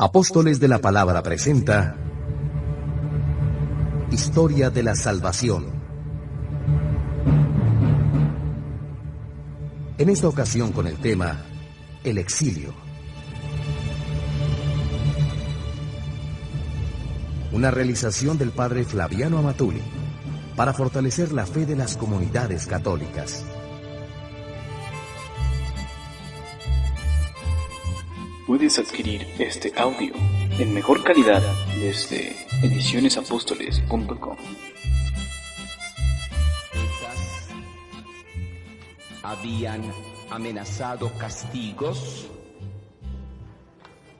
Apóstoles de la Palabra presenta Historia de la Salvación. En esta ocasión con el tema El exilio. Una realización del padre Flaviano Amatuli para fortalecer la fe de las comunidades católicas. Puedes adquirir este audio en mejor calidad desde edicionesapóstoles.com. Habían amenazado castigos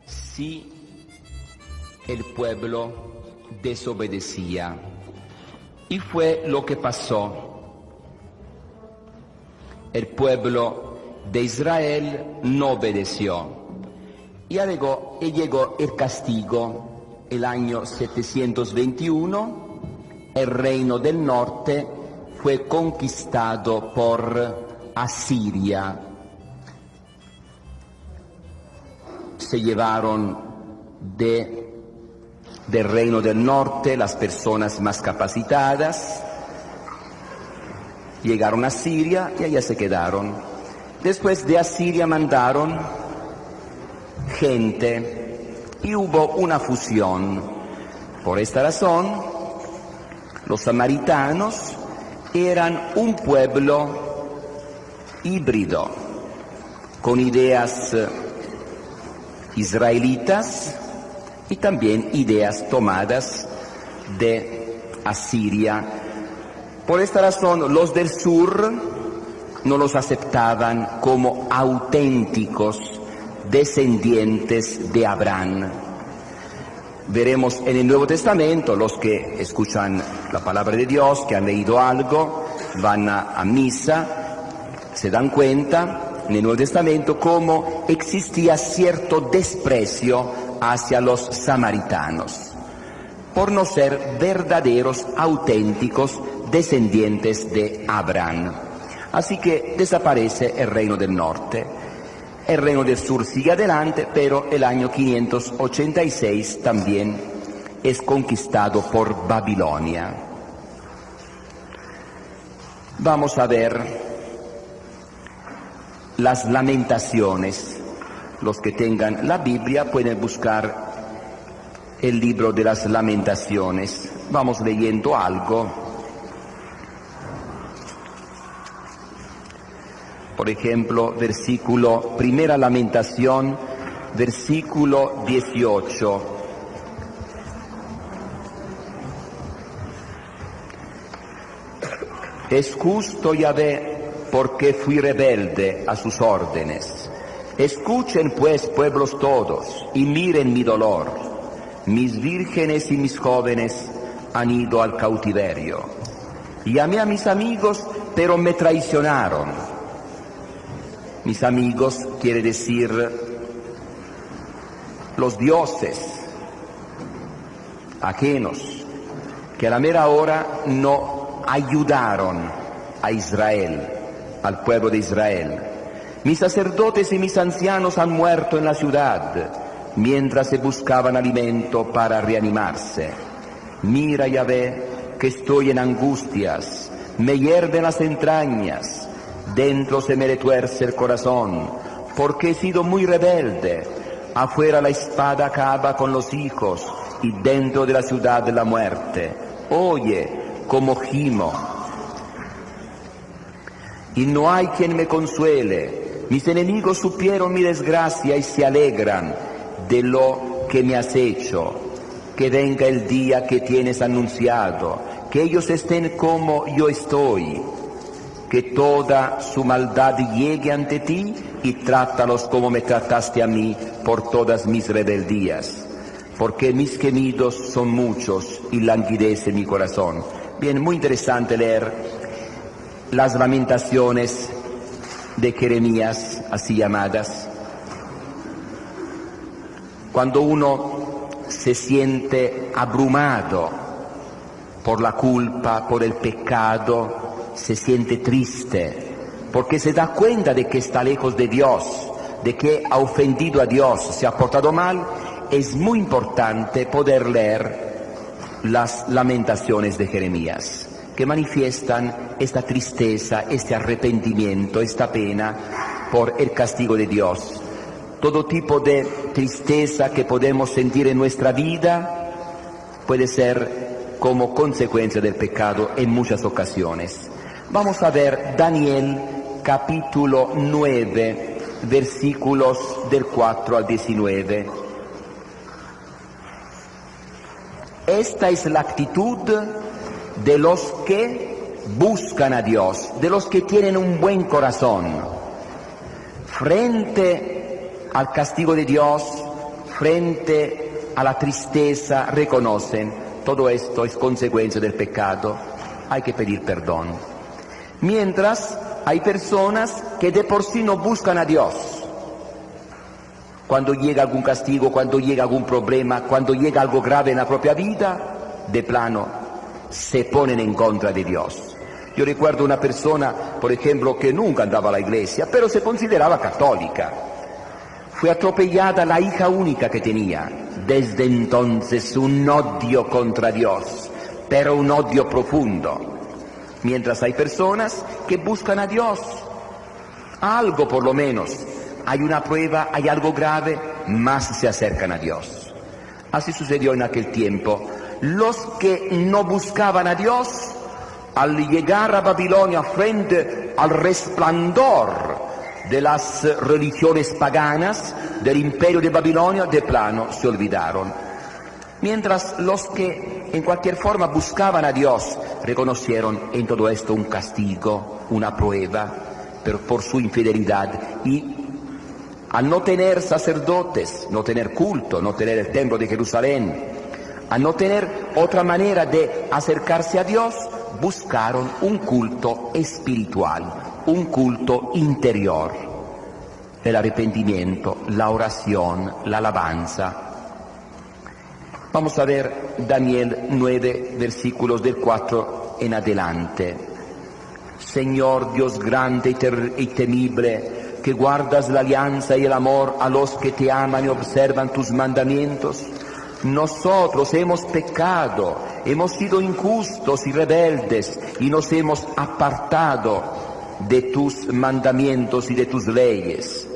si el pueblo desobedecía. Y fue lo que pasó. El pueblo de Israel no obedeció. Y llegó el castigo, el año 721, el reino del norte fue conquistado por Asiria. Se llevaron del reino del norte las personas más capacitadas, llegaron a Siria y allá se quedaron. Después de Asiria mandaron gente y hubo una fusión. Por esta razón, los samaritanos eran un pueblo híbrido, con ideas israelitas y también ideas tomadas de Asiria. Por esta razón, los del sur no los aceptaban como auténticos descendientes de Abraham. Veremos en el Nuevo Testamento, los que escuchan la palabra de Dios, que han leído algo, van a misa, se dan cuenta en el Nuevo Testamento cómo existía cierto desprecio hacia los samaritanos, por no ser verdaderos, auténticos descendientes de Abraham. Así que desaparece el reino del norte. El reino del sur sigue adelante, pero el año 586 también es conquistado por Babilonia. Vamos a ver las lamentaciones. Los que tengan la Biblia pueden buscar el libro de las lamentaciones. Vamos leyendo algo. Por ejemplo, primera lamentación, versículo 18. Es justo, Yahvé, porque fui rebelde a sus órdenes. Escuchen pues, pueblos todos, y miren mi dolor. Mis vírgenes y mis jóvenes han ido al cautiverio. Llamé a mis amigos, pero me traicionaron. Mis amigos quiere decir los dioses ajenos, que a la mera hora no ayudaron a Israel, al pueblo de Israel. Mis sacerdotes y mis ancianos han muerto en la ciudad, mientras se buscaban alimento para reanimarse. Mira, Yahvé, que estoy en angustias, me hierven las entrañas. Dentro se me retuerce el corazón, porque he sido muy rebelde. Afuera la espada acaba con los hijos, y dentro de la ciudad la muerte. Oye, como gimo. Y no hay quien me consuele. Mis enemigos supieron mi desgracia y se alegran de lo que me has hecho. Que venga el día que tienes anunciado, que ellos estén como yo estoy. Que toda su maldad llegue ante ti y trátalos como me trataste a mí por todas mis rebeldías, porque mis gemidos son muchos y languidece mi corazón. Bien, muy interesante leer las lamentaciones de Jeremías, así llamadas. Cuando uno se siente abrumado por la culpa, por el pecado, se siente triste, porque se da cuenta de que está lejos de Dios, de que ha ofendido a Dios, se ha portado mal es muy importante poder leer las lamentaciones de Jeremías, que manifiestan esta tristeza, este arrepentimiento, esta pena por el castigo de Dios. Todo tipo de tristeza que podemos sentir en nuestra vida puede ser como consecuencia del pecado en muchas ocasiones. Vamos a ver Daniel capítulo 9, versículos del 4 al 19. Esta es la actitud de los que buscan a Dios, de los que tienen un buen corazón. Frente al castigo de Dios, frente a la tristeza, reconocen, todo esto es consecuencia del pecado, hay que pedir perdón. Mientras hay personas que de por sí no buscan a Dios. Cuando llega algún castigo, cuando llega algún problema, cuando llega algo grave en la propia vida, de plano se ponen en contra de Dios. Yo recuerdo una persona, por ejemplo, que nunca andaba a la iglesia, pero se consideraba católica. Fue atropellada la hija única que tenía. Desde entonces un odio contra Dios, pero un odio profundo. Mientras hay personas que buscan a Dios, algo por lo menos, hay una prueba, hay algo grave, más se acercan a Dios. Así sucedió en aquel tiempo. Los que no buscaban a Dios, al llegar a Babilonia frente al resplandor de las religiones paganas del imperio de Babilonia, de plano se olvidaron. Mientras los que en cualquier forma buscaban a Dios reconocieron en todo esto un castigo, una prueba por su infidelidad, y al no tener sacerdotes, no tener culto, no tener el templo de Jerusalén, al no tener otra manera de acercarse a Dios, buscaron un culto espiritual, un culto interior, el arrepentimiento, la oración, la alabanza. Vamos a ver Daniel 9, versículos del 4 en adelante. Señor Dios grande y temible, que guardas la alianza y el amor a los que te aman y observan tus mandamientos, nosotros hemos pecado, hemos sido injustos y rebeldes y nos hemos apartado de tus mandamientos y de tus leyes.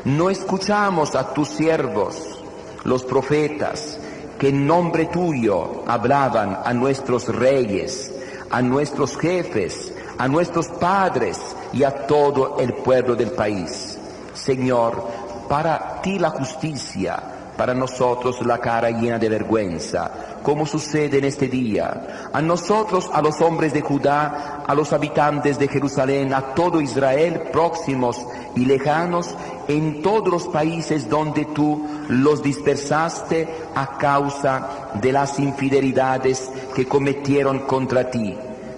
No escuchamos a tus siervos, los profetas, que en nombre tuyo hablaban a nuestros reyes, a nuestros jefes, a nuestros padres y a todo el pueblo del país. Señor, para ti la justicia, para nosotros la cara llena de vergüenza, como sucede en este día. A nosotros, a los hombres de Judá, a los habitantes de Jerusalén, a todo Israel, próximos y lejanos, en todos los países donde tú los dispersaste a causa de las infidelidades que cometieron contra ti.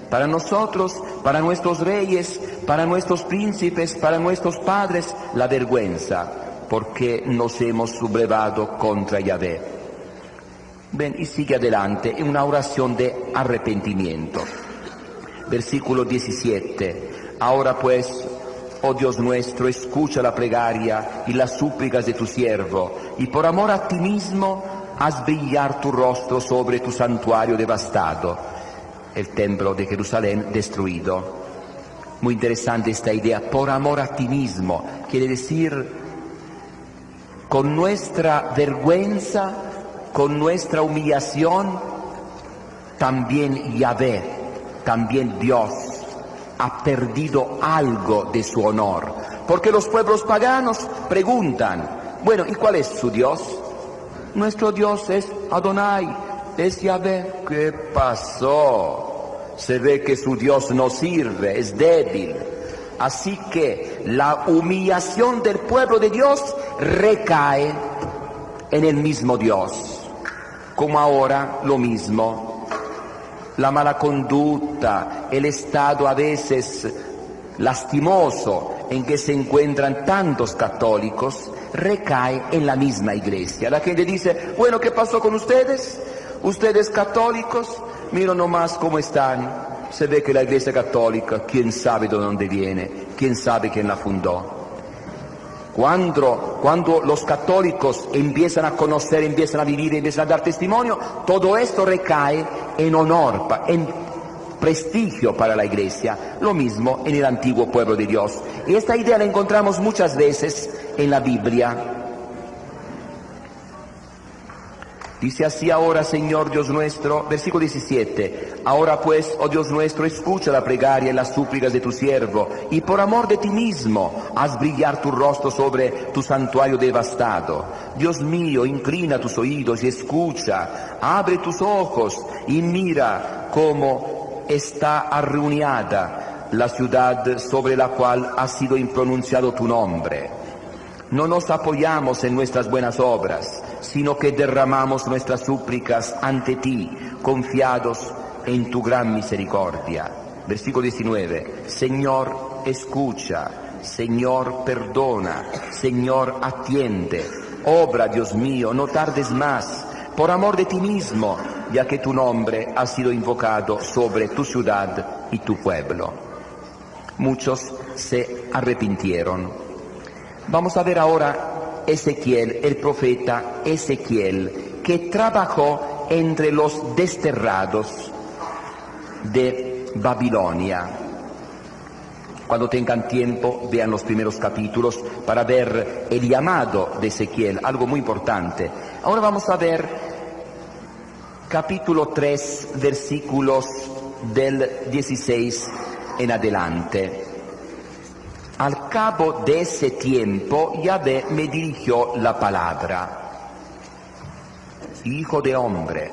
Para nosotros, para nuestros reyes, para nuestros príncipes, para nuestros padres, la vergüenza, porque nos hemos sublevado contra Yahvé. Ven, y sigue adelante en una oración de arrepentimiento. Versículo 17. Ahora pues, oh Dios nuestro, escucha la plegaria y las súplicas de tu siervo, y por amor a ti mismo, haz brillar tu rostro sobre tu santuario devastado, el templo de Jerusalén destruido. Muy interesante esta idea, por amor a ti mismo, quiere decir, con nuestra vergüenza, con nuestra humillación, también Yahvé, también Dios, ha perdido algo de su honor. Porque los pueblos paganos preguntan, bueno, ¿y cuál es su Dios? Nuestro Dios es Adonai, es Yahvé. ¿Qué pasó? Se ve que su Dios no sirve, es débil. Así que la humillación del pueblo de Dios recae en el mismo Dios, como ahora lo mismo. La mala conducta, el estado a veces lastimoso en que se encuentran tantos católicos, recae en la misma iglesia. La gente dice, bueno, ¿qué pasó con ustedes? Ustedes católicos, miren nomás cómo están. Se ve que la iglesia católica, quién sabe de dónde viene, quién sabe quién la fundó. Cuando los católicos empiezan a conocer, empiezan a vivir, empiezan a dar testimonio, todo esto recae en honor, en prestigio para la Iglesia, lo mismo en el antiguo pueblo de Dios. Y esta idea la encontramos muchas veces en la Biblia. Dice así: ahora, Señor Dios nuestro, versículo 17, ahora pues, oh Dios nuestro, escucha la plegaria y las súplicas de tu siervo, y por amor de ti mismo, haz brillar tu rostro sobre tu santuario devastado. Dios mío, inclina tus oídos y escucha, abre tus ojos y mira cómo está arruinada la ciudad sobre la cual ha sido impronunciado tu nombre. No nos apoyamos en nuestras buenas obras, sino que derramamos nuestras súplicas ante ti, confiados en tu gran misericordia. Versículo 19. Señor, escucha, Señor, perdona, Señor, atiende. Obra, Dios mío, no tardes más, por amor de ti mismo, ya que tu nombre ha sido invocado sobre tu ciudad y tu pueblo. Muchos se arrepintieron. Vamos a ver ahora Ezequiel, el profeta Ezequiel, que trabajó entre los desterrados de Babilonia. Cuando tengan tiempo, vean los primeros capítulos para ver el llamado de Ezequiel, algo muy importante. Ahora vamos a ver capítulo 3, versículos del 16 en adelante. Al cabo de ese tiempo, Yahvé me dirigió la palabra: Hijo de hombre,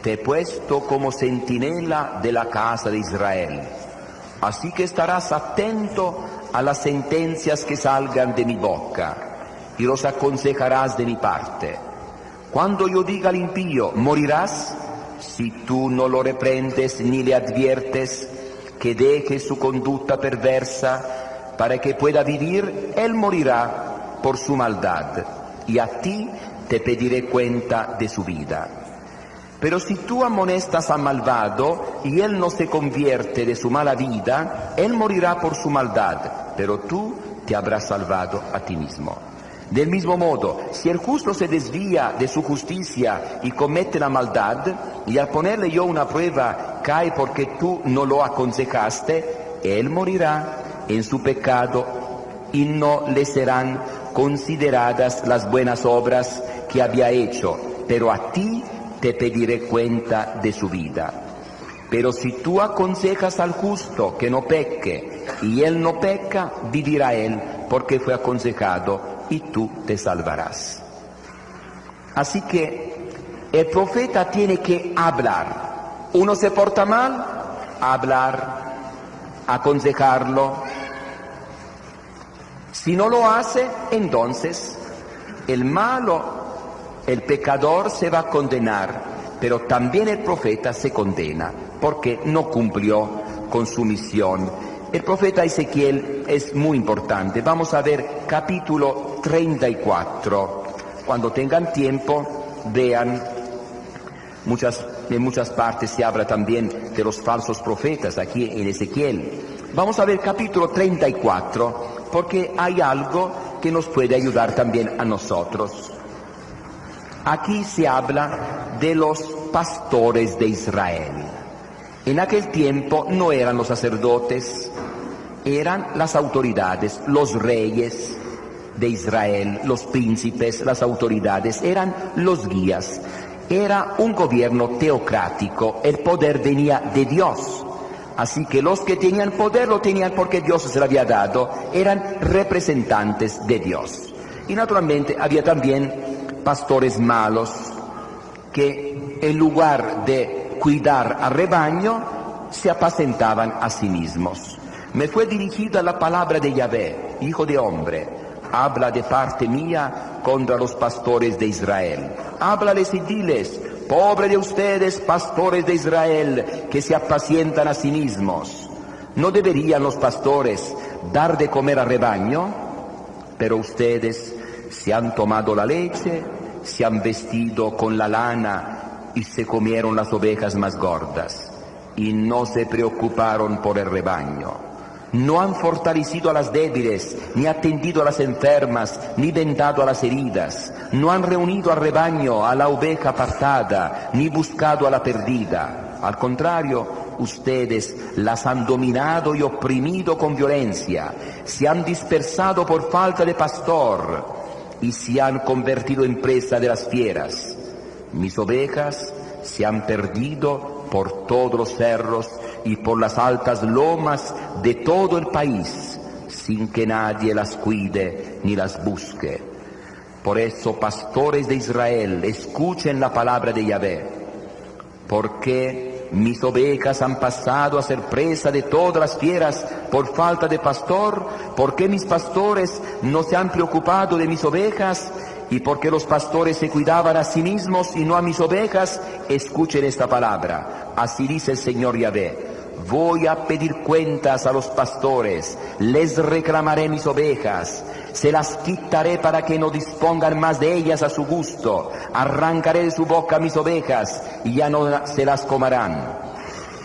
te he puesto como centinela de la casa de Israel, así que estarás atento a las sentencias que salgan de mi boca, y los aconsejarás de mi parte. Cuando yo diga al impío, morirás, si tú no lo reprendes ni le adviertes que deje su conducta perversa, para que pueda vivir, él morirá por su maldad, y a ti te pediré cuenta de su vida. Pero si tú amonestas al malvado, y él no se convierte de su mala vida, él morirá por su maldad, pero tú te habrás salvado a ti mismo. Del mismo modo, si el justo se desvía de su justicia y comete la maldad, y al ponerle yo una prueba cae porque tú no lo aconsejaste, él morirá en su pecado, y no le serán consideradas las buenas obras que había hecho, pero a ti te pediré cuenta de su vida. Pero si tú aconsejas al justo que no peque, y él no peca, vivirá él, porque fue aconsejado, y tú te salvarás. Así que el profeta tiene que hablar. Uno se porta mal, hablar, aconsejarlo. Si no lo hace, entonces el malo, el pecador se va a condenar, pero también el profeta se condena porque no cumplió con su misión. El profeta Ezequiel es muy importante. Vamos a ver capítulo 34. Cuando tengan tiempo, vean. En muchas partes se habla también de los falsos profetas, aquí en Ezequiel. Vamos a ver capítulo 34, porque hay algo que nos puede ayudar también a nosotros. Aquí se habla de los pastores de Israel. En aquel tiempo no eran los sacerdotes, eran las autoridades, los reyes de Israel, los príncipes, las autoridades, eran los guías. Era un gobierno teocrático, el poder venía de Dios. Así que los que tenían poder lo tenían porque Dios se lo había dado, eran representantes de Dios. Y naturalmente había también pastores malos que en lugar de cuidar al rebaño se apacentaban a sí mismos. Me fue dirigida la palabra de Yahvé: Hijo de hombre, habla de parte mía contra los pastores de Israel. Háblales y diles: pobre de ustedes, pastores de Israel, que se apacientan a sí mismos. ¿No deberían los pastores dar de comer al rebaño? Pero ustedes se han tomado la leche, se han vestido con la lana y se comieron las ovejas más gordas, y no se preocuparon por el rebaño. No han fortalecido a las débiles, ni atendido a las enfermas, ni vendado a las heridas. No han reunido al rebaño, a la oveja apartada, ni buscado a la perdida. Al contrario, ustedes las han dominado y oprimido con violencia. Se han dispersado por falta de pastor y se han convertido en presa de las fieras. Mis ovejas se han perdido por todos los cerros y por las altas lomas de todo el país, sin que nadie las cuide ni las busque. Por eso, pastores de Israel, escuchen la palabra de Yahvé, porque mis ovejas han pasado a ser presa de todas las fieras por falta de pastor, porque mis pastores no se han preocupado de mis ovejas, y porque los pastores se cuidaban a sí mismos y no a mis ovejas. Escuchen esta palabra. Así dice el Señor Yahvé: voy a pedir cuentas a los pastores, les reclamaré mis ovejas, se las quitaré para que no dispongan más de ellas a su gusto, arrancaré de su boca mis ovejas y ya no se las comerán.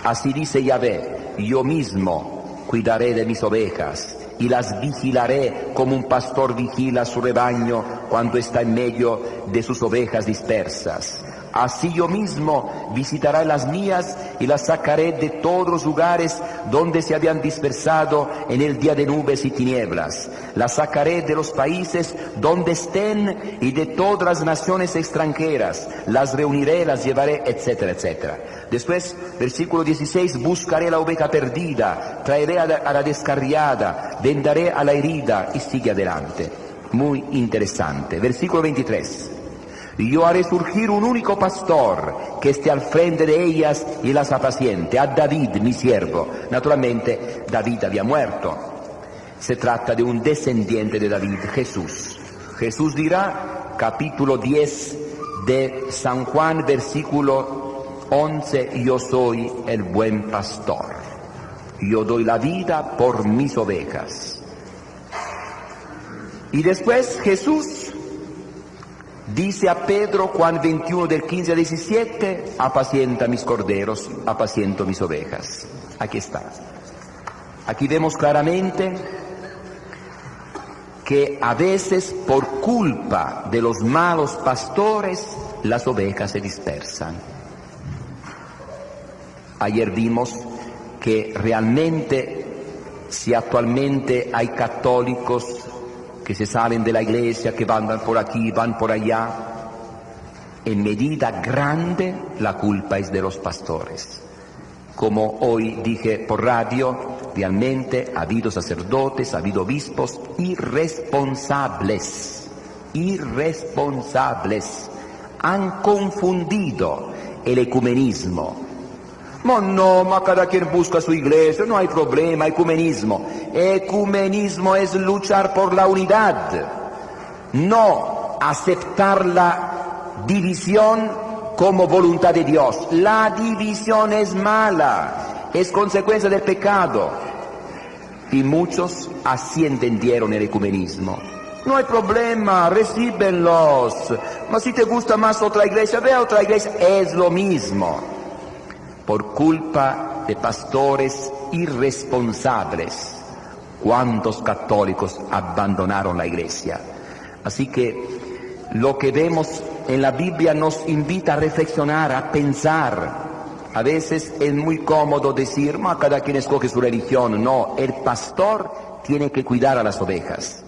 Así dice Yahvé: yo mismo cuidaré de mis ovejas y las vigilaré como un pastor vigila su rebaño cuando está en medio de sus ovejas dispersas. Así yo mismo visitaré las mías y las sacaré de todos los lugares donde se habían dispersado en el día de nubes y tinieblas. Las sacaré de los países donde estén y de todas las naciones extranjeras. Las reuniré, las llevaré, etcétera, etcétera. Después, versículo 16, buscaré la oveja perdida, traeré a la descarriada, vendaré a la herida, y sigue adelante. Muy interesante. Versículo 23. Yo haré surgir un único pastor que esté al frente de ellas y las apaciente, a David, mi siervo. Naturalmente, David había muerto. Se trata de un descendiente de David, Jesús. Jesús dirá, capítulo 10 de San Juan, versículo 11, yo soy el buen pastor. Yo doy la vida por mis ovejas. Y después Jesús dice a Pedro, Juan 21 del 15 al 17, apacienta mis corderos, apaciento mis ovejas. Aquí está. Aquí vemos claramente que a veces por culpa de los malos pastores las ovejas se dispersan. Ayer vimos que realmente si actualmente hay católicos que se salen de la iglesia, que van por aquí, van por allá, en medida grande la culpa es de los pastores. Como hoy dije por radio, realmente ha habido sacerdotes, ha habido obispos irresponsables, han confundido el ecumenismo. Ma cada quien busca su iglesia, no hay problema, ecumenismo. Ecumenismo es luchar por la unidad, no aceptar la división como voluntad de Dios. La división es mala, es consecuencia del pecado. Y muchos así entendieron el ecumenismo. No hay problema, recíbenlos. Mas si te gusta más otra iglesia, ve a otra iglesia, es lo mismo. Por culpa de pastores irresponsables, ¿cuántos católicos abandonaron la iglesia? Así que lo que vemos en la Biblia nos invita a reflexionar, a pensar. A veces es muy cómodo decir, cada quien escoge su religión. No, el pastor tiene que cuidar a las ovejas,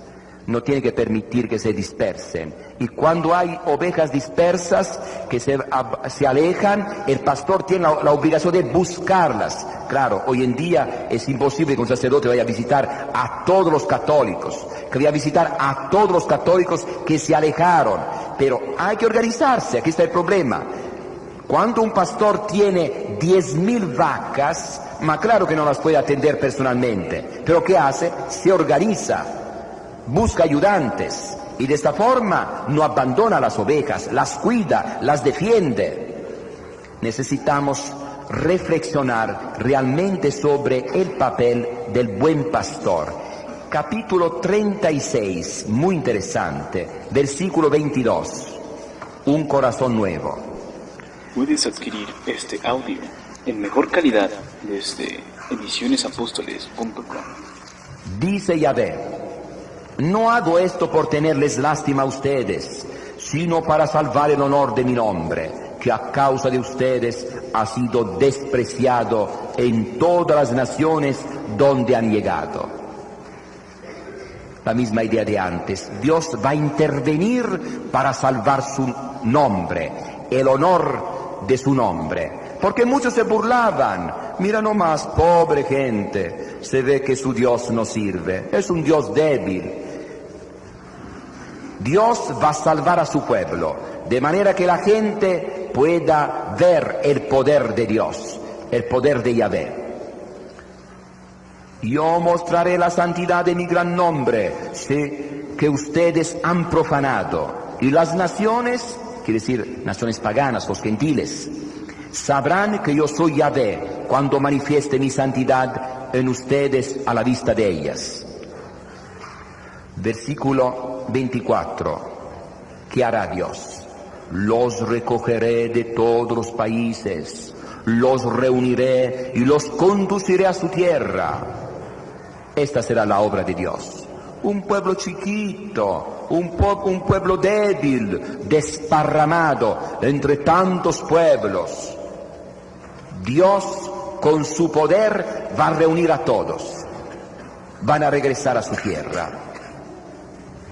no tiene que permitir que se dispersen. Y cuando hay ovejas dispersas que se alejan, el pastor tiene la obligación de buscarlas. Claro, hoy en día es imposible que un sacerdote vaya a visitar a todos los católicos, que vaya a visitar a todos los católicos que se alejaron. Pero hay que organizarse, aquí está el problema. Cuando un pastor tiene 10.000 vacas, claro que no las puede atender personalmente, pero ¿qué hace? Se organiza, busca ayudantes y de esta forma no abandona las ovejas, las cuida, las defiende. Necesitamos reflexionar realmente sobre el papel del buen pastor. Capítulo 36, muy interesante, versículo 22, un corazón nuevo. Puedes adquirir este audio en mejor calidad desde edicionesapóstoles.com. Dice Yahvé: no hago esto por tenerles lástima a ustedes, sino para salvar el honor de mi nombre, que a causa de ustedes ha sido despreciado en todas las naciones donde han llegado. La misma idea de antes. Dios va a intervenir para salvar su nombre, el honor de su nombre. Porque muchos se burlaban. Mira nomás, pobre gente, se ve que su Dios no sirve, es un Dios débil. Dios va a salvar a su pueblo, de manera que la gente pueda ver el poder de Dios, el poder de Yahvé. Yo mostraré la santidad de mi gran nombre, que ustedes han profanado. Y las naciones, quiere decir naciones paganas, los gentiles, sabrán que yo soy Yahvé cuando manifieste mi santidad en ustedes a la vista de ellas. Versículo 24. ¿Qué hará Dios? Los recogeré de todos los países, los reuniré y los conduciré a su tierra. Esta será la obra de Dios. Un pueblo chiquito, un pueblo débil, desparramado entre tantos pueblos. Dios con su poder va a reunir a todos. Van a regresar a su tierra.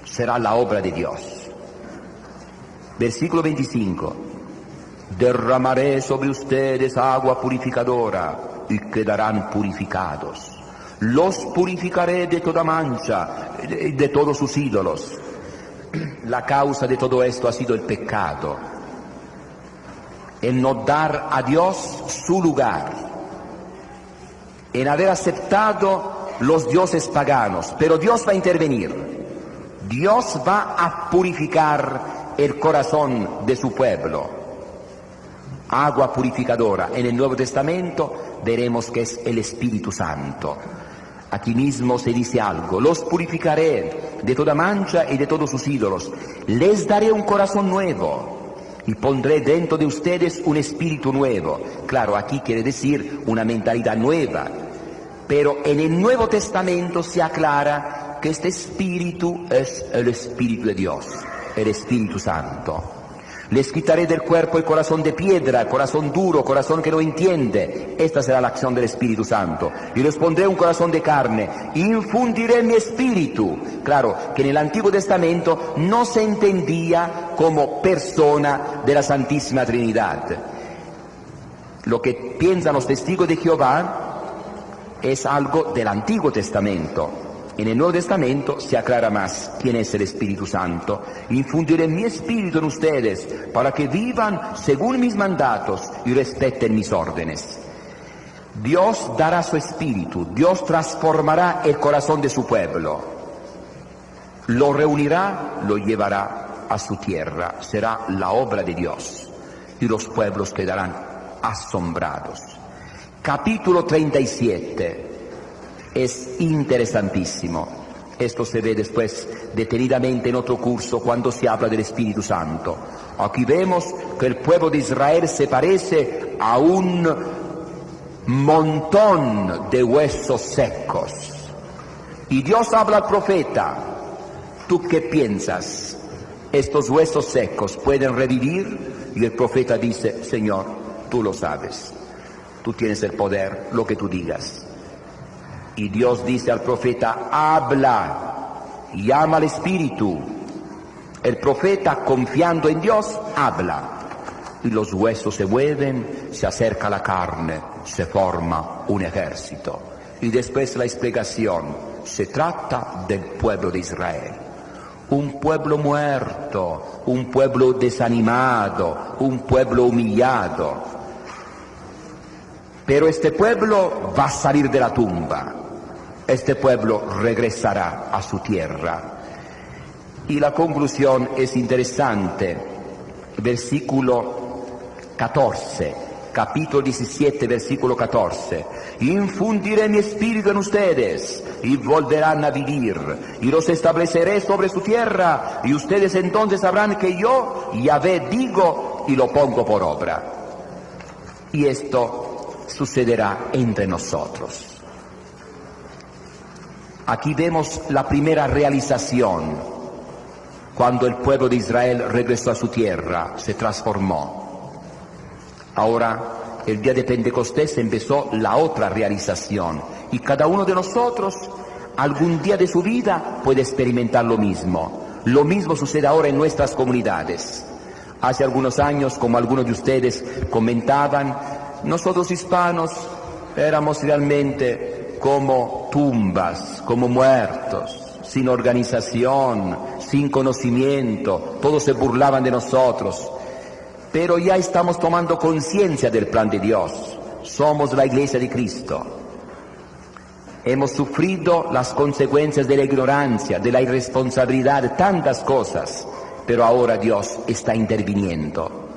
Será la obra de Dios. Versículo 25. Derramaré sobre ustedes agua purificadora y quedarán purificados. Los purificaré de toda mancha, de todos sus ídolos. La causa de todo esto ha sido el pecado. El no dar a Dios su lugar. En haber aceptado los dioses paganos. Pero Dios va a intervenir. Dios va a purificar el corazón de su pueblo. Agua purificadora. En el Nuevo Testamento veremos que es el Espíritu Santo. Aquí mismo se dice algo: los purificaré de toda mancha y de todos sus ídolos. Les daré un corazón nuevo y pondré dentro de ustedes un espíritu nuevo. Claro, aquí quiere decir una mentalidad nueva. Pero en el Nuevo Testamento se aclara que este espíritu es el Espíritu de Dios, el Espíritu Santo. Les quitaré del cuerpo el corazón de piedra, corazón duro, corazón que no entiende. Esta será la acción del Espíritu Santo. Y les pondré un corazón de carne. Infundiré mi espíritu. Claro, que en el Antiguo Testamento no se entendía como persona de la Santísima Trinidad. Lo que piensan los testigos de Jehová es algo del Antiguo Testamento. En el Nuevo Testamento se aclara más quién es el Espíritu Santo. Infundiré mi espíritu en ustedes para que vivan según mis mandatos y respeten mis órdenes. Dios dará su espíritu, Dios transformará el corazón de su pueblo. Lo reunirá, lo llevará a su tierra. Será la obra de Dios y los pueblos quedarán asombrados. Capítulo 37. Es interesantísimo. Esto se ve después detenidamente en otro curso cuando se habla del Espíritu Santo. Aquí vemos que el pueblo de Israel se parece a un montón de huesos secos. Y Dios habla al profeta: ¿tú qué piensas? ¿Estos huesos secos pueden revivir? Y el profeta dice: Señor, tú lo sabes. Tú tienes el poder, lo que tú digas. Y Dios dice al profeta: habla, llama al Espíritu. El profeta, confiando en Dios, habla. Y los huesos se mueven, se acerca la carne, se forma un ejército. Y después la explicación: se trata del pueblo de Israel. Un pueblo muerto, un pueblo desanimado, un pueblo humillado. Pero este pueblo va a salir de la tumba. Este pueblo regresará a su tierra. Y la conclusión es interesante. Versículo 14, capítulo 17, versículo 14. Infundiré mi espíritu en ustedes y volverán a vivir. Y los estableceré sobre su tierra. Y ustedes entonces sabrán que yo, Yahvé, digo y lo pongo por obra. Y esto sucederá entre nosotros. Aquí vemos la primera realización, cuando el pueblo de Israel regresó a su tierra, se transformó. Ahora, el día de Pentecostés empezó la otra realización, y cada uno de nosotros, algún día de su vida, puede experimentar lo mismo. Lo mismo sucede ahora en nuestras comunidades. Hace algunos años, como algunos de ustedes comentaban, nosotros hispanos éramos realmente como tumbas, como muertos, sin organización, sin conocimiento, todos se burlaban de nosotros. Pero ya estamos tomando conciencia del plan de Dios. Somos la Iglesia de Cristo. Hemos sufrido las consecuencias de la ignorancia, de la irresponsabilidad, de tantas cosas, pero ahora Dios está interviniendo.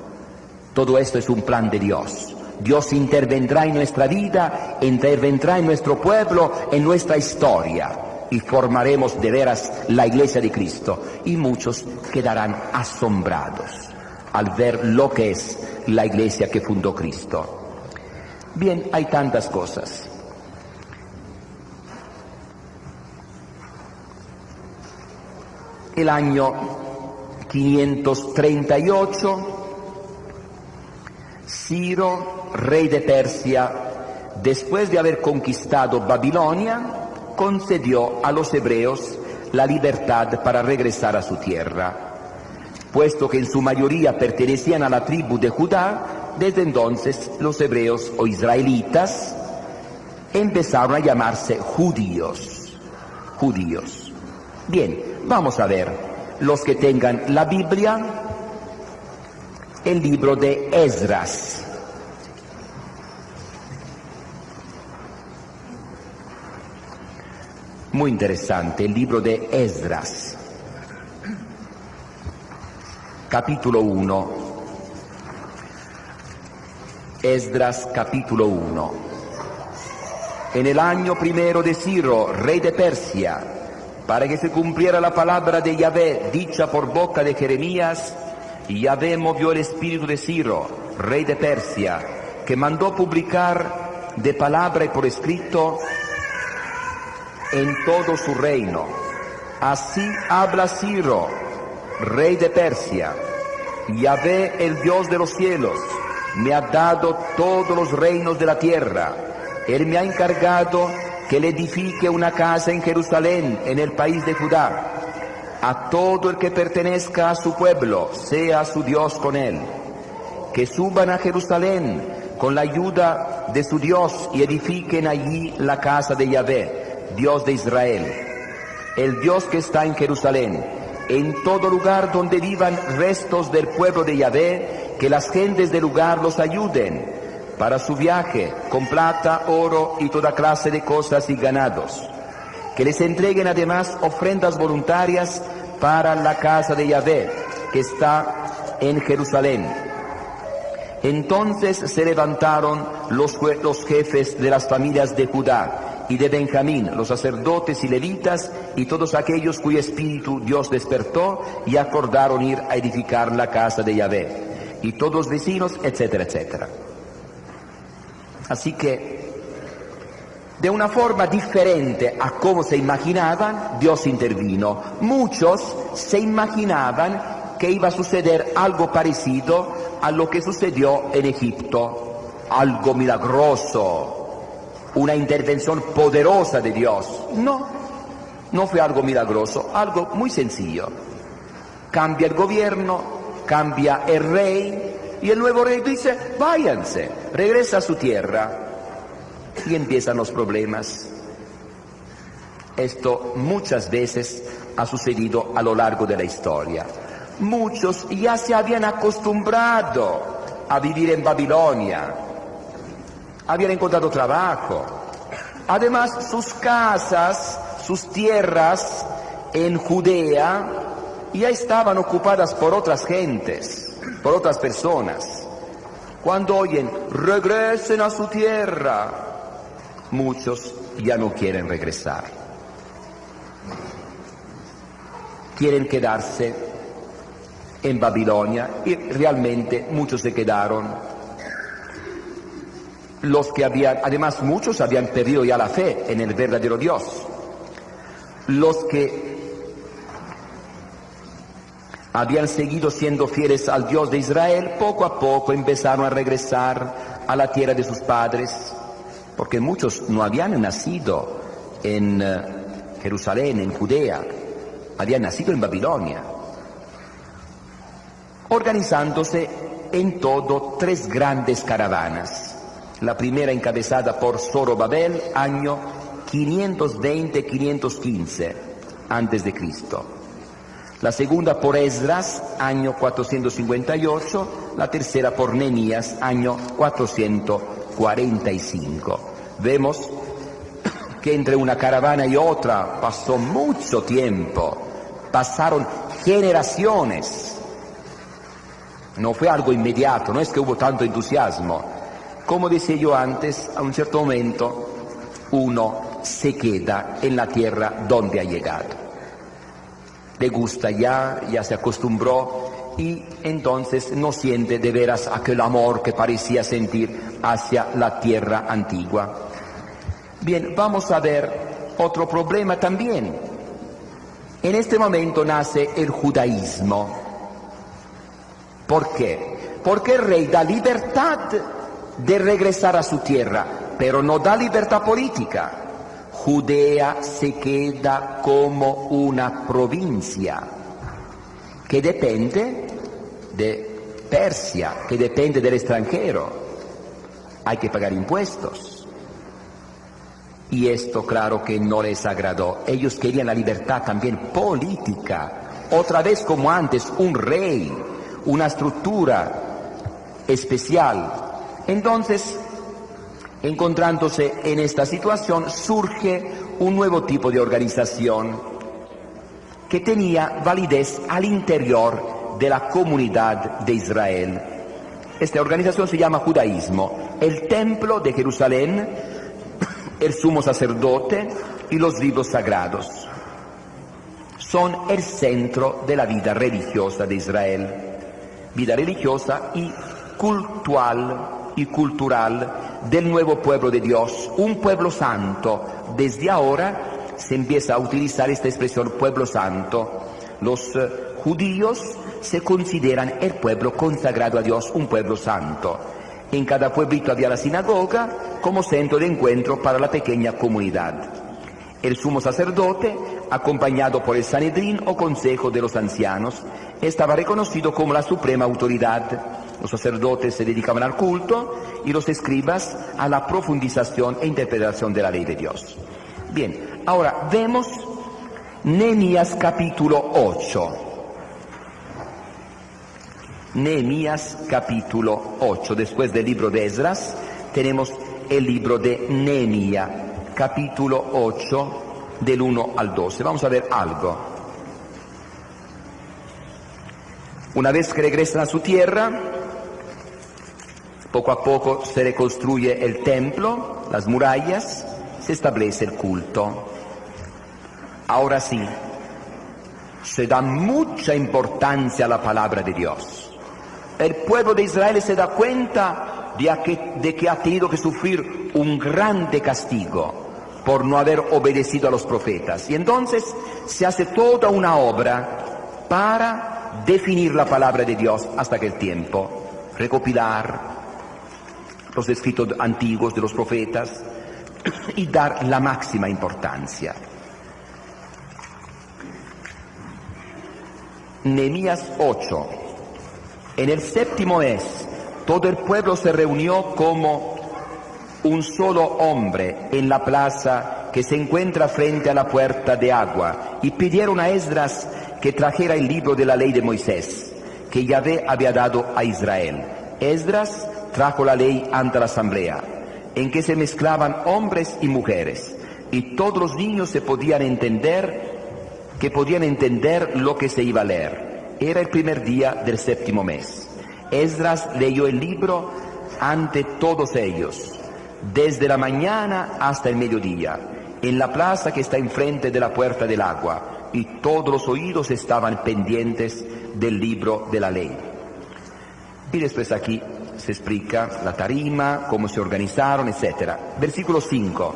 Todo esto es un plan de Dios. Dios intervendrá en nuestra vida, intervendrá en nuestro pueblo, en nuestra historia, y formaremos de veras la Iglesia de Cristo, y muchos quedarán asombrados al ver lo que es la Iglesia que fundó Cristo. Bien, hay tantas cosas. El año 538, Ciro, rey de Persia, después de haber conquistado Babilonia, concedió a los hebreos la libertad para regresar a su tierra. Puesto que en su mayoría pertenecían a la tribu de Judá, desde entonces los hebreos o israelitas empezaron a llamarse judíos. Judíos. Bien, vamos a ver, los que tengan la Biblia, el libro de Esdras. Muy interesante, el libro de Esdras. Capítulo 1. Esdras capítulo 1. En el año primero de Ciro, rey de Persia, para que se cumpliera la palabra de Yahvé, dicha por boca de Jeremías, Yahvé movió el espíritu de Ciro, rey de Persia, que mandó publicar de palabra y por escrito en todo su reino. Así habla Ciro, rey de Persia: Yahvé, el Dios de los cielos, me ha dado todos los reinos de la tierra. Él me ha encargado que le edifique una casa en Jerusalén, en el país de Judá. A todo el que pertenezca a su pueblo, sea su Dios con él. Que suban a Jerusalén con la ayuda de su Dios y edifiquen allí la casa de Yahvé, Dios de Israel, el Dios que está en Jerusalén. En todo lugar donde vivan restos del pueblo de Yahvé, que las gentes del lugar los ayuden para su viaje, con plata, oro y toda clase de cosas y ganados. Que les entreguen además ofrendas voluntarias para la casa de Yahvé, que está en Jerusalén. Entonces se levantaron los jefes de las familias de Judá y de Benjamín, los sacerdotes y levitas, y todos aquellos cuyo espíritu Dios despertó, y acordaron ir a edificar la casa de Yahvé, y todos los vecinos, etcétera, etcétera. Así que, de una forma diferente a como se imaginaban, Dios intervino. Muchos se imaginaban que iba a suceder algo parecido a lo que sucedió en Egipto, algo milagroso, una intervención poderosa de Dios. No, no fue algo milagroso, algo muy sencillo. Cambia el gobierno, cambia el rey, y el nuevo rey dice: váyanse, regresa a su tierra. Y empiezan los problemas. Esto muchas veces ha sucedido a lo largo de la historia. Muchos ya se habían acostumbrado a vivir en Babilonia, habían encontrado trabajo. Además, sus casas, sus tierras en Judea ya estaban ocupadas por otras gentes, por otras personas. Cuando oyen: regresen a su tierra, muchos ya no quieren regresar. Quieren quedarse en Babilonia, y realmente muchos se quedaron. los que además muchos habían perdido ya la fe en el verdadero Dios. Los que habían seguido siendo fieles al Dios de Israel, poco a poco empezaron a regresar a la tierra de sus padres, porque muchos no habían nacido en Jerusalén, en Judea, habían nacido en Babilonia, organizándose en todo 3 grandes caravanas. La primera encabezada por Zorobabel, año 520-515 antes de Cristo. La segunda por Esdras, año 458, la tercera por Nehemías, año 445. Vemos que entre una caravana y otra pasó mucho tiempo, pasaron generaciones. No fue algo inmediato, no es que hubo tanto entusiasmo. Como decía yo antes, a un cierto momento uno se queda en la tierra donde ha llegado. Le gusta ya se acostumbró y entonces no siente de veras aquel amor que parecía sentir hacia la tierra antigua. Bien, vamos a ver otro problema también. En este momento nace el judaísmo. ¿Por qué? Porque el rey da libertad de regresar a su tierra, pero no da libertad política. Judea se queda como una provincia que depende de Persia, que depende del extranjero. Hay que pagar impuestos. Y esto claro que no les agradó. Ellos querían la libertad también política. Otra vez como antes, un rey, una estructura especial. Entonces, encontrándose en esta situación, surge un nuevo tipo de organización que tenía validez al interior de la comunidad de Israel. Esta organización se llama judaísmo. El templo de Jerusalén, el sumo sacerdote y los libros sagrados son el centro de la vida religiosa de Israel. Vida religiosa y cultural del nuevo pueblo de Dios, un pueblo santo. Desde ahora se empieza a utilizar esta expresión pueblo santo. Los judíos se consideran el pueblo consagrado a Dios, un pueblo santo. En cada pueblito había la sinagoga como centro de encuentro para la pequeña comunidad. El sumo sacerdote, acompañado por el Sanedrín o consejo de los ancianos, estaba reconocido como la suprema autoridad. Los sacerdotes se dedicaban al culto y los escribas a la profundización e interpretación de la ley de Dios. Bien, ahora vemos Nehemías capítulo 8. Nehemías capítulo 8. Después del libro de Esdras tenemos el libro de Nehemías, capítulo 8, del 1 al 12. Vamos a ver algo. Una vez que regresan a su tierra, poco a poco se reconstruye el templo, las murallas, se establece el culto. Ahora sí, se da mucha importancia a la palabra de Dios. El pueblo de Israel se da cuenta de que ha tenido que sufrir un grande castigo por no haber obedecido a los profetas. Y entonces se hace toda una obra para definir la palabra de Dios hasta aquel tiempo, recopilar los escritos antiguos de los profetas y dar la máxima importancia. Nehemías 8. En el 7º mes, todo el pueblo se reunió como un solo hombre en la plaza que se encuentra frente a la puerta de agua, y pidieron a Esdras que trajera el libro de la ley de Moisés, que Yahvé había dado a Israel. Esdras trajo la ley ante la asamblea, en que se mezclaban hombres y mujeres, y todos los niños podían entender lo que se iba a leer. Era el primer día del 7º mes. Esdras leyó el libro ante todos ellos, desde la mañana hasta el mediodía, en la plaza que está enfrente de la puerta del agua, y todos los oídos estaban pendientes del libro de la ley. Y después aquí se explica la tarima, cómo se organizaron, etc. Versículo 5.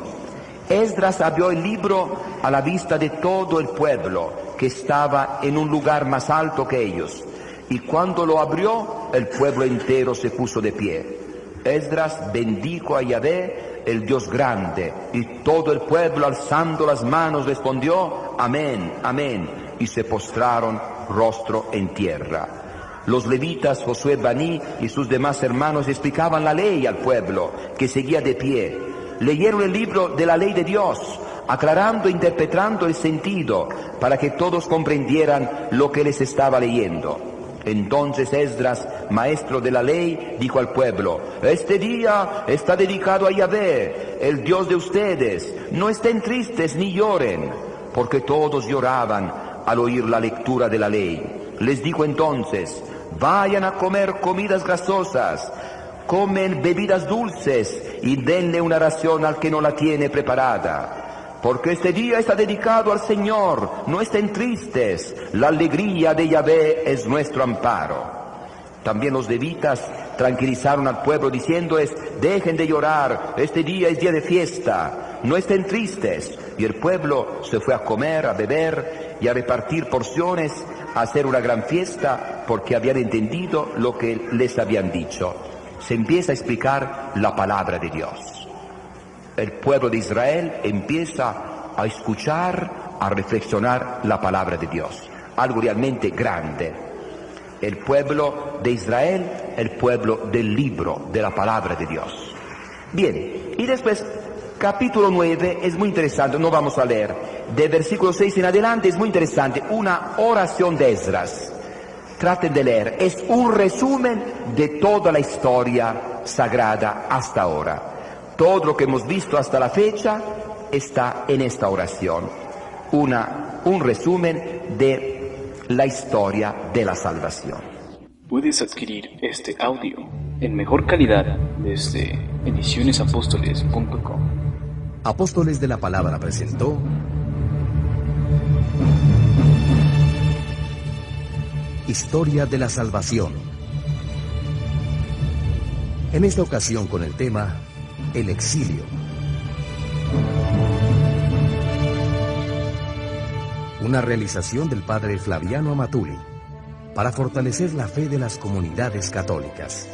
Esdras abrió el libro a la vista de todo el pueblo, que estaba en un lugar más alto que ellos. Y cuando lo abrió, el pueblo entero se puso de pie. Esdras bendijo a Yahvé, el Dios grande, y todo el pueblo alzando las manos respondió, amén, amén, y se postraron rostro en tierra. Los levitas Josué Baní y sus demás hermanos explicaban la ley al pueblo, que seguía de pie. Leyeron el libro de la ley de Dios, aclarando e interpretando el sentido, para que todos comprendieran lo que les estaba leyendo. Entonces Esdras, maestro de la ley, dijo al pueblo, este día está dedicado a Yahvé, el Dios de ustedes. No estén tristes ni lloren, porque todos lloraban al oír la lectura de la ley. Les dijo entonces, vayan a comer comidas grasosas, comen bebidas dulces y denle una ración al que no la tiene preparada. Porque este día está dedicado al Señor, no estén tristes, la alegría de Yahvé es nuestro amparo. También los levitas tranquilizaron al pueblo diciéndoles, dejen de llorar, este día es día de fiesta, no estén tristes. Y el pueblo se fue a comer, a beber y a repartir porciones, a hacer una gran fiesta, porque habían entendido lo que les habían dicho. Se empieza a explicar la palabra de Dios. El pueblo de Israel empieza a escuchar, a reflexionar la palabra de Dios. Algo realmente grande. El pueblo de Israel, el pueblo del libro, de la palabra de Dios. Bien, y después, capítulo 9 es muy interesante, no vamos a leer. De versículo 6 en adelante es muy interesante, una oración de Esdras. Traten de leer, es un resumen de toda la historia sagrada hasta ahora. Todo lo que hemos visto hasta la fecha está en esta oración. Un resumen de la historia de la salvación. Puedes adquirir este audio en mejor calidad desde edicionesapóstoles.com. Apóstoles de la Palabra presentó Historia de la Salvación. En esta ocasión con el tema El exilio. Una realización del padre Flaviano Amatuli para fortalecer la fe de las comunidades católicas.